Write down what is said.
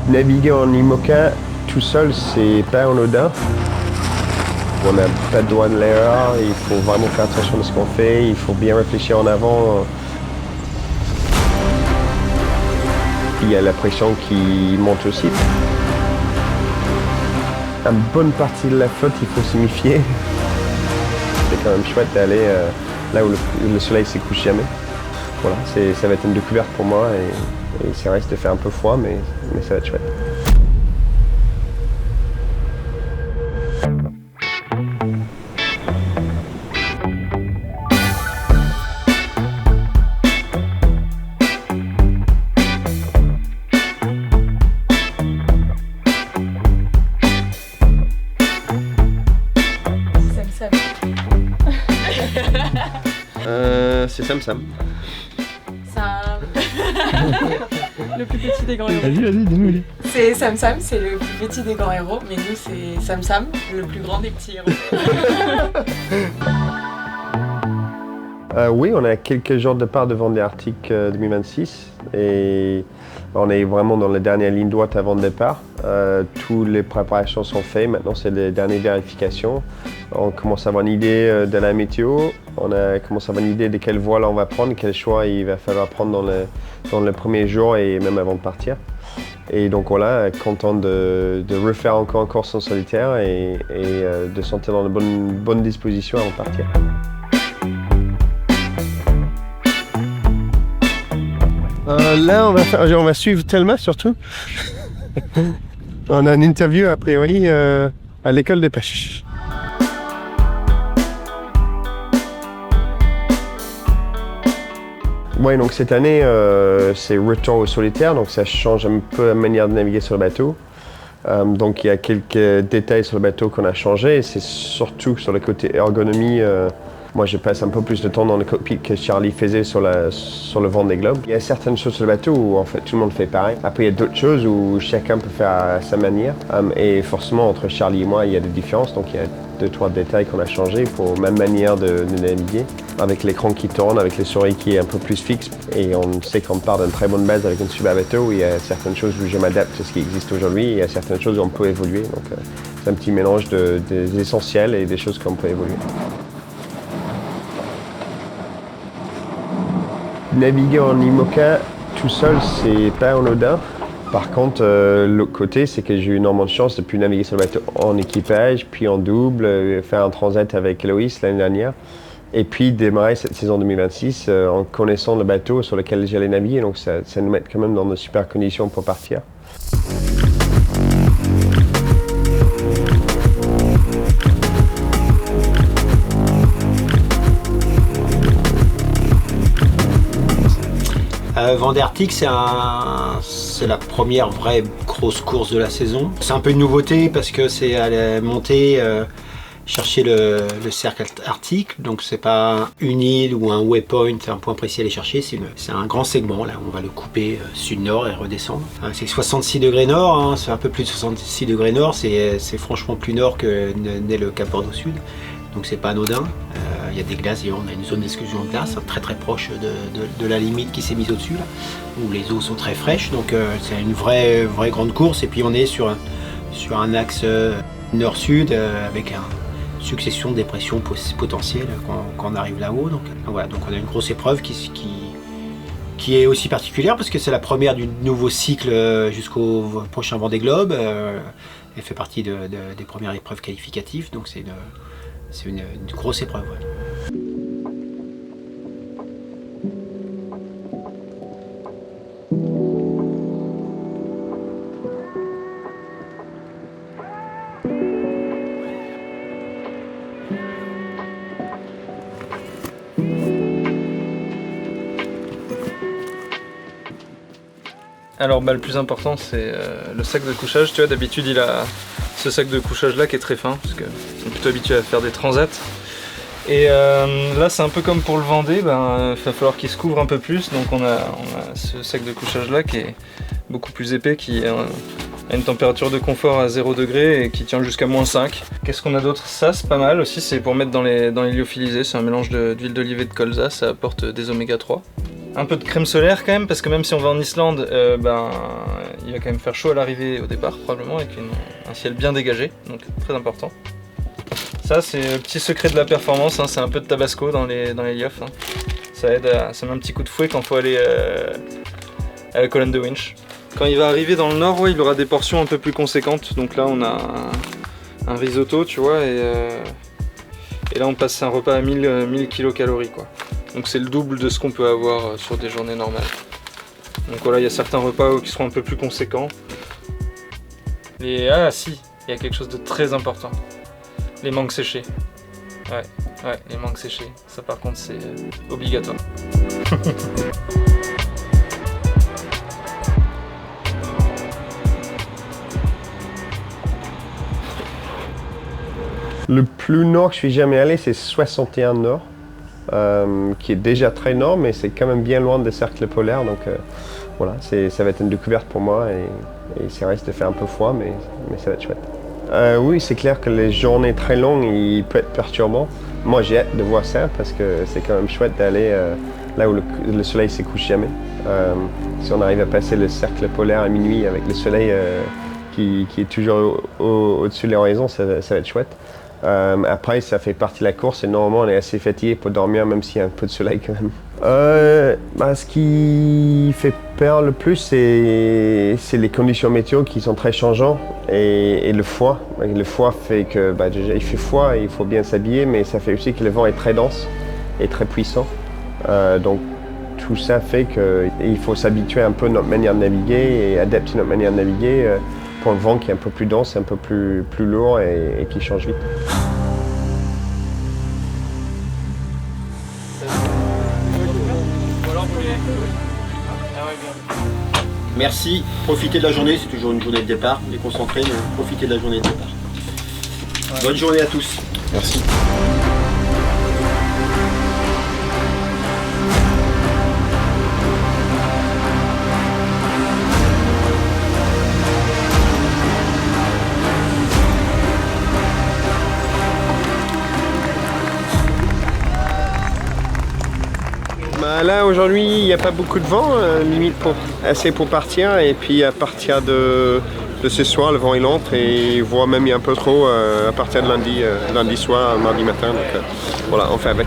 Naviguer en IMOCA tout seul, c'est pas anodin. On n'a pas de droit de l'erreur, il faut vraiment faire attention à ce qu'on fait, il faut bien réfléchir en avant. Il y a la pression qui monte aussi. Une bonne partie de la flotte, il faut se méfier. C'est quand même chouette d'aller là où le soleil ne se couche jamais. Voilà, ça va être une découverte pour moi et ça risque de faire un peu froid, mais ça va être chouette. C'est Sam Sam. Sam. Le plus petit des grands héros. Vas-y, dis-nous. C'est Sam Sam, c'est le plus petit des grands héros, mais nous c'est Sam Sam, le plus grand des petits héros. Oui, on a quelques jours de départ de Vendée Arctique 2026 et on est vraiment dans la dernière ligne droite avant le départ. Toutes les préparations sont faites, maintenant c'est les dernières vérifications. On commence à avoir une idée de la météo, on a commencé à avoir une idée de quelle voile on va prendre, quel choix il va falloir prendre dans le premier jour et même avant de partir. Et donc voilà, content de refaire encore une course en solitaire et de se sentir dans de bonnes dispositions avant de partir. Là, on va suivre Thelma surtout. On a une interview a priori à l'école de pêche. Oui, donc cette année, c'est retour au solitaire, donc ça change un peu la manière de naviguer sur le bateau. Donc il y a quelques détails sur le bateau qu'on a changé, et c'est surtout sur le côté ergonomie. Moi, je passe un peu plus de temps dans le cockpit que Charlie faisait sur le Vendée Globe. Il y a certaines choses sur le bateau où en fait tout le monde fait pareil. Après, il y a d'autres choses où chacun peut faire à sa manière. Et forcément, entre Charlie et moi, il y a des différences. Donc, il y a 2-3 détails qu'on a changés pour même manière de naviguer. Avec l'écran qui tourne, avec les souris qui est un peu plus fixe. Et on sait qu'on part d'une très bonne base avec une super bateau. Il y a certaines choses où je m'adapte à ce qui existe aujourd'hui. Et il y a certaines choses où on peut évoluer. Donc, c'est un petit mélange des essentiels et des choses qu'on peut évoluer. Naviguer en IMOCA tout seul, c'est pas anodin. Par contre, l'autre côté, c'est que j'ai eu énormément de chance de plus naviguer sur le bateau en équipage, puis en double, faire un transat avec Loïs l'année dernière, et puis démarrer cette saison 2026 en connaissant le bateau sur lequel j'allais naviguer. Donc ça nous met quand même dans de super conditions pour partir. Vendée Arctique, c'est la première vraie grosse course de la saison. C'est un peu une nouveauté parce que c'est aller monter, chercher le cercle arctique. Donc c'est pas une île ou un waypoint, un point précis à aller chercher. C'est un grand segment. Là, on va le couper sud-nord et redescendre. C'est 66 degrés nord, hein, c'est un peu plus de 66 degrés nord. C'est franchement plus nord que n'est le Cap Vert au sud. Donc c'est pas anodin. Il y a des glaces, et on a une zone d'exclusion de glace très très proche de la limite qui s'est mise au-dessus, là, où les eaux sont très fraîches. Donc c'est une vraie grande course. Et puis on est sur un axe nord-sud avec une succession de dépressions potentielles quand on arrive là-haut. Donc voilà, donc on a une grosse épreuve qui est aussi particulière parce que c'est la première du nouveau cycle jusqu'au prochain Vendée Globe. Elle fait partie des premières épreuves qualificatives. Donc c'est une grosse épreuve. Ouais. Alors le plus important c'est le sac de couchage. Tu vois, d'habitude il a ce sac de couchage là qui est très fin parce qu'ils sont plutôt habitués à faire des transats. Et là c'est un peu comme pour le Vendée, il va falloir qu'il se couvre un peu plus. Donc on a ce sac de couchage là qui est beaucoup plus épais, qui a une température de confort à 0 degré et qui tient jusqu'à -5. Qu'est-ce qu'on a d'autre? Ça c'est pas mal aussi, c'est pour mettre dans les lyophilisés. C'est un mélange d'huile d'olive et de colza, ça apporte des oméga 3. Un peu de crème solaire quand même, parce que même si on va en Islande, il va quand même faire chaud à l'arrivée au départ probablement, avec un ciel bien dégagé, donc très important. Ça c'est le petit secret de la performance, hein, c'est un peu de tabasco dans les liofs. Hein. Ça aide, ça met un petit coup de fouet quand il faut aller à la colonne de winch. Quand il va arriver dans le nord, ouais, il aura des portions un peu plus conséquentes, donc là on a un risotto, tu vois, et là on passe un repas à 1000 kilocalories quoi. Donc c'est le double de ce qu'on peut avoir sur des journées normales. Donc voilà, il y a certains repas qui seront un peu plus conséquents. Ah si, il y a quelque chose de très important. Les mangues séchées. Ouais, les mangues séchées. Ça par contre c'est obligatoire. Le plus nord que je suis jamais allé, c'est 61 Nord. Qui est déjà très nord, mais c'est quand même bien loin des cercles polaires, donc voilà, ça va être une découverte pour moi et ça risque de faire un peu froid, mais ça va être chouette. Oui, c'est clair que les journées très longues, il peut être perturbant. Moi, j'ai hâte de voir ça parce que c'est quand même chouette d'aller là où le soleil ne se couche jamais. Si on arrive à passer le cercle polaire à minuit avec le soleil qui est toujours au-dessus de l'horizon, ça va être chouette. Après, ça fait partie de la course et normalement on est assez fatigué pour dormir même s'il y a un peu de soleil quand même. Ce qui fait peur le plus, c'est les conditions météo qui sont très changeantes et le froid. Le froid fait que déjà il fait froid et il faut bien s'habiller, mais ça fait aussi que le vent est très dense et très puissant. Donc tout ça fait qu'il faut s'habituer un peu à notre manière de naviguer et adapter notre manière de naviguer. Pour le vent qui est un peu plus dense, un peu plus lourd et qui change vite. Merci, profitez de la journée, c'est toujours une journée de départ, déconcentré, mais profitez de la journée de départ. Bonne journée à tous. Merci. Là aujourd'hui il n'y a pas beaucoup de vent, limite assez pour partir, et puis à partir de ce soir le vent il entre et voire même il y a un peu trop à partir de lundi soir, mardi matin, donc voilà, on fait avec.